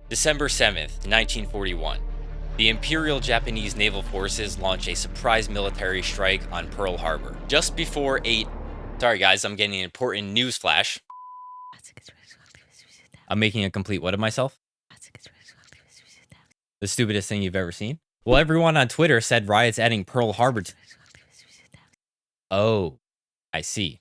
December 7th, 1941. The Imperial Japanese Naval Forces launch a surprise military strike on Pearl Harbor. Just before 8... Sorry guys, I'm getting an important news flash. I'm making a complete what of myself? The stupidest thing you've ever seen? Well, everyone on Twitter said riots adding Pearl Harbor Oh, I see.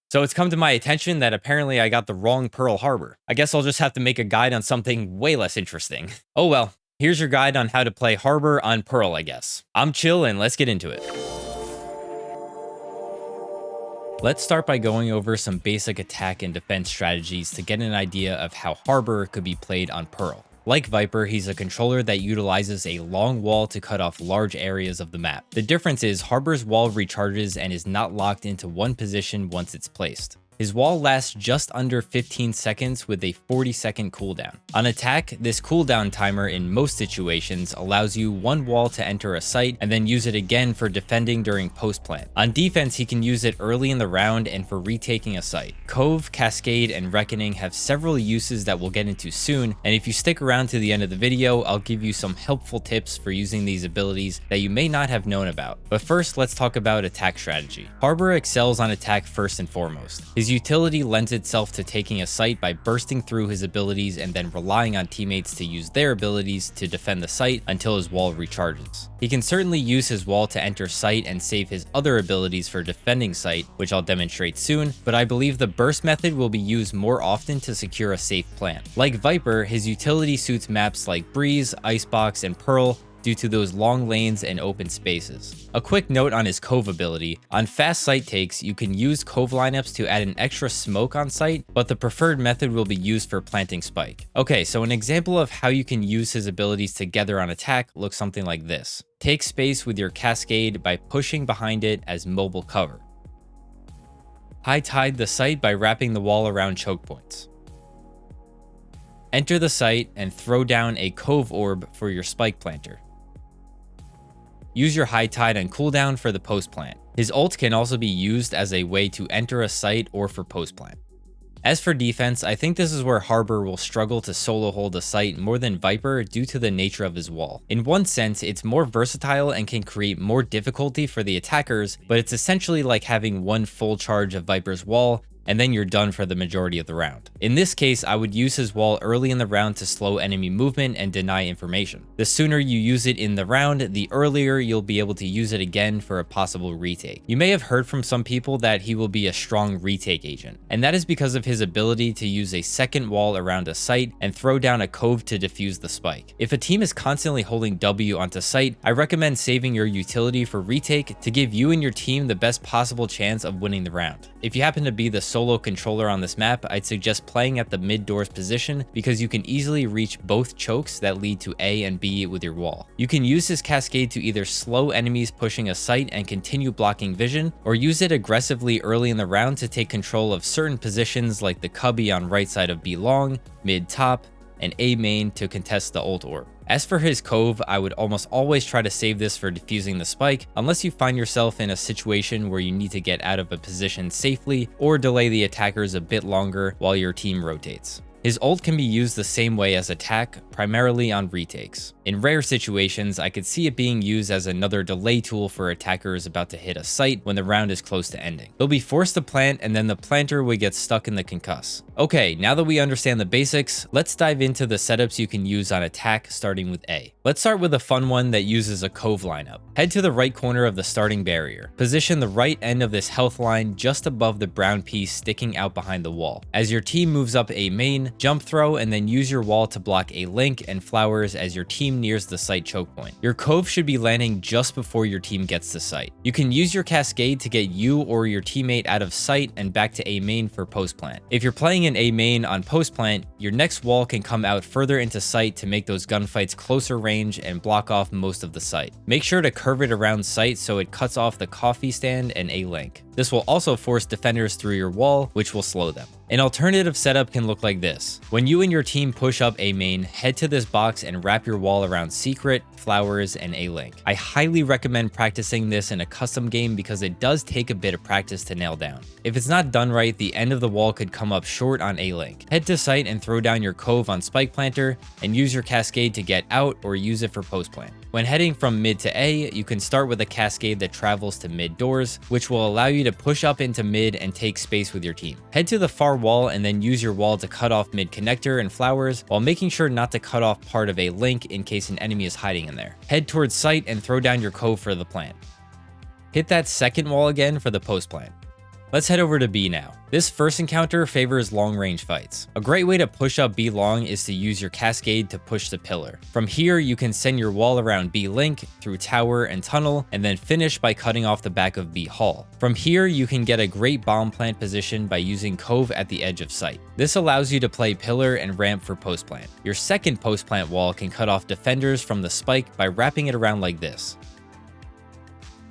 So it's come to my attention that apparently I got the wrong Pearl Harbor. I guess I'll just have to make a guide on something way less interesting. Oh well, here's your guide on how to play Harbor on Pearl, I guess. I'm chill and let's get into it. Let's start by going over some basic attack and defense strategies to get an idea of how Harbor could be played on Pearl. Like Viper, he's a controller that utilizes a long wall to cut off large areas of the map. The difference is Harbor's wall recharges and is not locked into one position once it's placed. His wall lasts just under 15 seconds with a 40-second cooldown. On attack, this cooldown timer in most situations allows you one wall to enter a site and then use it again for defending during post-plant. On defense, he can use it early in the round and for retaking a site. Cove, Cascade, and Reckoning have several uses that we'll get into soon, and if you stick around to the end of the video, I'll give you some helpful tips for using these abilities that you may not have known about. But first, let's talk about attack strategy. Harbor excels on attack first and foremost. His utility lends itself to taking a site by bursting through his abilities and then relying on teammates to use their abilities to defend the site until his wall recharges. He can certainly use his wall to enter site and save his other abilities for defending site, which I'll demonstrate soon, but I believe the burst method will be used more often to secure a safe plant. Like Viper, his utility suits maps like Breeze, Icebox, and Pearl, due to those long lanes and open spaces. A quick note on his Cove ability. On fast site takes, you can use Cove lineups to add an extra smoke on site, but the preferred method will be used for planting spike. Okay, so an example of how you can use his abilities together on attack looks something like this. Take space with your Cascade by pushing behind it as mobile cover. High tide the site by wrapping the wall around choke points. Enter the site and throw down a Cove orb for your spike planter. Use your high tide and cooldown for the post plant. His ult can also be used as a way to enter a site or for post plant. As for defense, I think this is where Harbor will struggle to solo hold a site more than Viper due to the nature of his wall. In one sense, it's more versatile and can create more difficulty for the attackers, but it's essentially like having one full charge of Viper's wall and then you're done for the majority of the round. In this case, I would use his wall early in the round to slow enemy movement and deny information. The sooner you use it in the round, the earlier you'll be able to use it again for a possible retake. You may have heard from some people that he will be a strong retake agent, and that is because of his ability to use a second wall around a site and throw down a Cove to defuse the spike. If a team is constantly holding W onto site, I recommend saving your utility for retake to give you and your team the best possible chance of winning the round. If you happen to be the solo controller on this map, I'd suggest playing at the mid doors position because you can easily reach both chokes that lead to A and B with your wall. You can use his Cascade to either slow enemies pushing a site and continue blocking vision, or use it aggressively early in the round to take control of certain positions like the cubby on right side of B long, mid top, and A main to contest the ult orb. As for his Cove, I would almost always try to save this for defusing the spike, unless you find yourself in a situation where you need to get out of a position safely or delay the attackers a bit longer while your team rotates. His ult can be used the same way as attack, primarily on retakes. In rare situations, I could see it being used as another delay tool for attackers about to hit a site when the round is close to ending. They'll be forced to plant and then the planter would get stuck in the concuss. Okay, now that we understand the basics, let's dive into the setups you can use on attack starting with A. Let's start with a fun one that uses a Cove lineup. Head to the right corner of the starting barrier. Position the right end of this health line just above the brown piece sticking out behind the wall. As your team moves up A main, jump throw and then use your wall to block a link and flowers as your team nears the site choke point. Your Cove should be landing just before your team gets to site. You can use your Cascade to get you or your teammate out of sight and back to A main for post plant. If you're playing in A main on post plant, your next wall can come out further into sight to make those gunfights closer range and block off most of the site. Make sure to curve it around site so it cuts off the coffee stand and A link. This will also force defenders through your wall, which will slow them. An alternative setup can look like this. When you and your team push up A main, head to this box and wrap your wall around Secret, Flowers, and A link. I highly recommend practicing this in a custom game because it does take a bit of practice to nail down. If it's not done right, the end of the wall could come up short on A link. Head to site and throw down your cove on Spike Planter, and use your cascade to get out or use it for post plant. When heading from mid to A, you can start with a cascade that travels to mid doors, which will allow you to push up into mid and take space with your team. Head to the far wall and then use your wall to cut off mid connector and flowers, while making sure not to cut off part of a link in case an enemy is hiding in there. Head towards site and throw down your cove for the plant. Hit that second wall again for the post plant. Let's head over to B now. This first encounter favors long-range fights. A great way to push up B long is to use your cascade to push the pillar. From here, you can send your wall around B link, through tower and tunnel, and then finish by cutting off the back of B hall. From here, you can get a great bomb plant position by using cove at the edge of site. This allows you to play pillar and ramp for post plant. Your second post plant wall can cut off defenders from the spike by wrapping it around like this.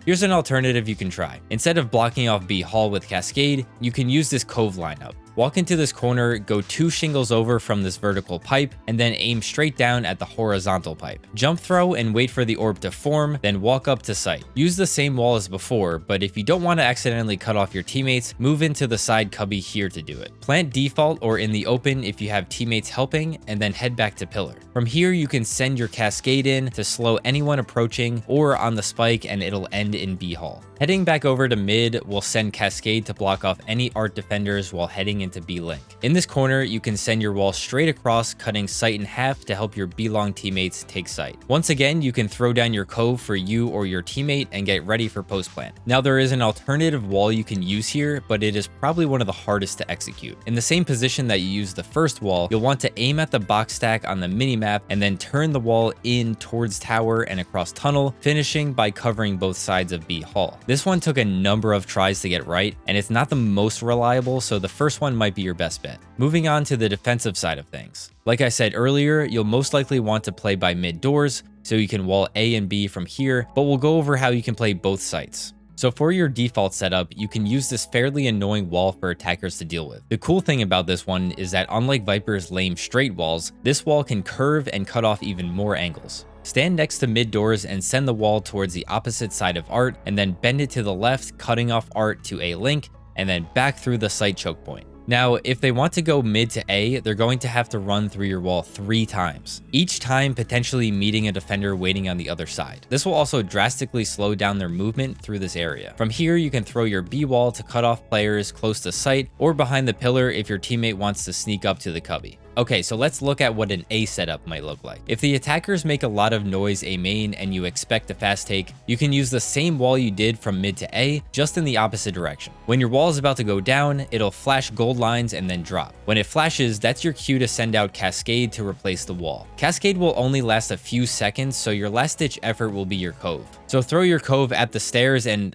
Here's an alternative you can try. Instead of blocking off B hall with cascade, you can use this cove lineup. Walk into this corner, go 2 shingles over from this vertical pipe, and then aim straight down at the horizontal pipe. Jump throw and wait for the orb to form, then walk up to site. Use the same wall as before, but if you don't want to accidentally cut off your teammates, move into the side cubby here to do it. Plant default or in the open if you have teammates helping, and then head back to pillar. From here, you can send your cascade in to slow anyone approaching or on the spike, and it'll end in B hall. Heading back over to mid will send cascade to block off any art defenders while heading into B link. In this corner, you can send your wall straight across, cutting site in half to help your B long teammates take site. Once again, you can throw down your cove for you or your teammate and get ready for post plant. Now there is an alternative wall you can use here, but it is probably one of the hardest to execute. In the same position that you used the first wall, you'll want to aim at the box stack on the minimap and then turn the wall in towards tower and across tunnel, finishing by covering both sides of B hall. This one took a number of tries to get right, and it's not the most reliable, so the first one might be your best bet. Moving on to the defensive side of things. Like I said earlier, you'll most likely want to play by mid doors, so you can wall A and B from here, but we'll go over how you can play both sites. So for your default setup, you can use this fairly annoying wall for attackers to deal with. The cool thing about this one is that unlike Viper's lame straight walls, this wall can curve and cut off even more angles. Stand next to mid doors and send the wall towards the opposite side of art, and then bend it to the left, cutting off art to A link, and then back through the site choke point. Now, if they want to go mid to A, they're going to have to run through your wall 3 times, each time potentially meeting a defender waiting on the other side. This will also drastically slow down their movement through this area. From here, you can throw your B wall to cut off players close to site or behind the pillar if your teammate wants to sneak up to the cubby. Okay, so let's look at what an A setup might look like. If the attackers make a lot of noise A main and you expect a fast take, you can use the same wall you did from mid to A, just in the opposite direction. When your wall is about to go down, it'll flash gold lines and then drop. When it flashes, that's your cue to send out Cascade to replace the wall. Cascade will only last a few seconds, so your last ditch effort will be your cove. So throw your cove at the stairs and...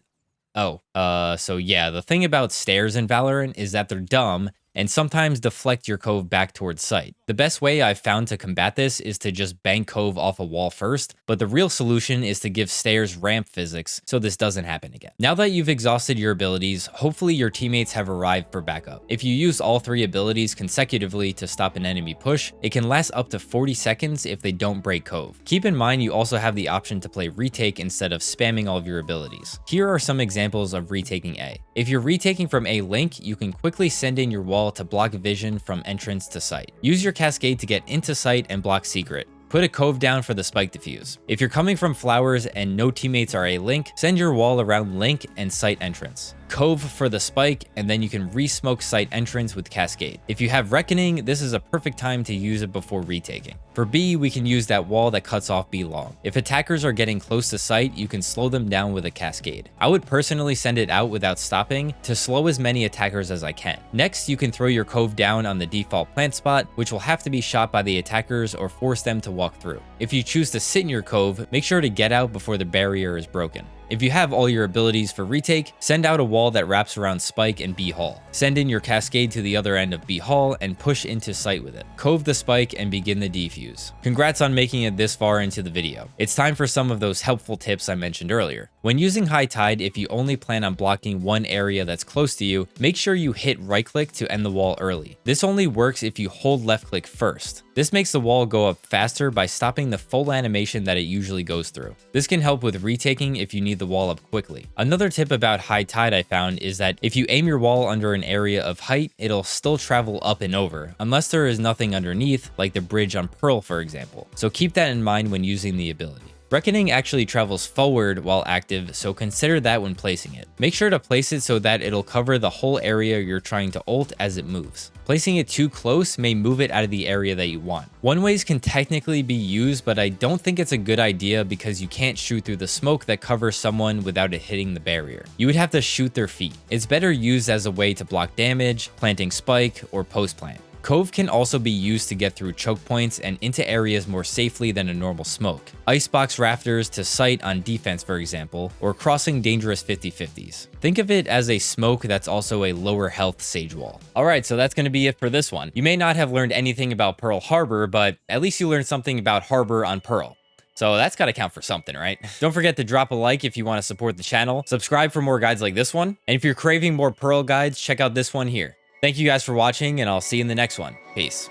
so yeah, the thing about stairs in Valorant is that they're dumb and sometimes deflect your cove back towards site. The best way I've found to combat this is to just bank cove off a wall first, but the real solution is to give stairs ramp physics so this doesn't happen again. Now that you've exhausted your abilities, hopefully your teammates have arrived for backup. If you use all 3 abilities consecutively to stop an enemy push, it can last up to 40 seconds if they don't break cove. Keep in mind you also have the option to play retake instead of spamming all of your abilities. Here are some examples of retaking A. If you're retaking from A link, you can quickly send in your wall to block vision from entrance to site. Use your cascade to get into site and block secret. Put a cove down for the spike defuse. If you're coming from flowers and no teammates are A link, send your wall around link and site entrance. Cove for the spike, and then you can re-smoke site entrance with cascade. If you have reckoning, this is a perfect time to use it before retaking. For B, we can use that wall that cuts off B long. If attackers are getting close to site, you can slow them down with a cascade. I would personally send it out without stopping to slow as many attackers as I can. Next, you can throw your cove down on the default plant spot, which will have to be shot by the attackers or force them to walk through. If you choose to sit in your cove, make sure to get out before the barrier is broken. If you have all your abilities for Retake, send out a wall that wraps around Spike and B Hall. Send in your Cascade to the other end of B Hall and push into sight with it. Cove the Spike and begin the defuse. Congrats on making it this far into the video. It's time for some of those helpful tips I mentioned earlier. When using High Tide, if you only plan on blocking one area that's close to you, make sure you hit right click to end the wall early. This only works if you hold left click first. This makes the wall go up faster by stopping the full animation that it usually goes through. This can help with retaking if you need the wall up quickly. Another tip about High Tide I found is that if you aim your wall under an area of height, it'll still travel up and over, unless there is nothing underneath, like the bridge on Pearl for example. So keep that in mind when using the ability. Reckoning actually travels forward while active, so consider that when placing it. Make sure to place it so that it'll cover the whole area you're trying to ult as it moves. Placing it too close may move it out of the area that you want. One-ways can technically be used, but I don't think it's a good idea because you can't shoot through the smoke that covers someone without it hitting the barrier. You would have to shoot their feet. It's better used as a way to block damage, planting spike, or post plant. Cove can also be used to get through choke points and into areas more safely than a normal smoke. Icebox rafters to sight on defense, for example, or crossing dangerous 50-50s. Think of it as a smoke that's also a lower health sage wall. Alright, so that's going to be it for this one. You may not have learned anything about Pearl Harbor, but at least you learned something about Harbor on Pearl. So that's got to count for something, right? Don't forget to drop a like if you want to support the channel, subscribe for more guides like this one, and if you're craving more Pearl guides, check out this one here. Thank you guys for watching, and I'll see you in the next one. Peace.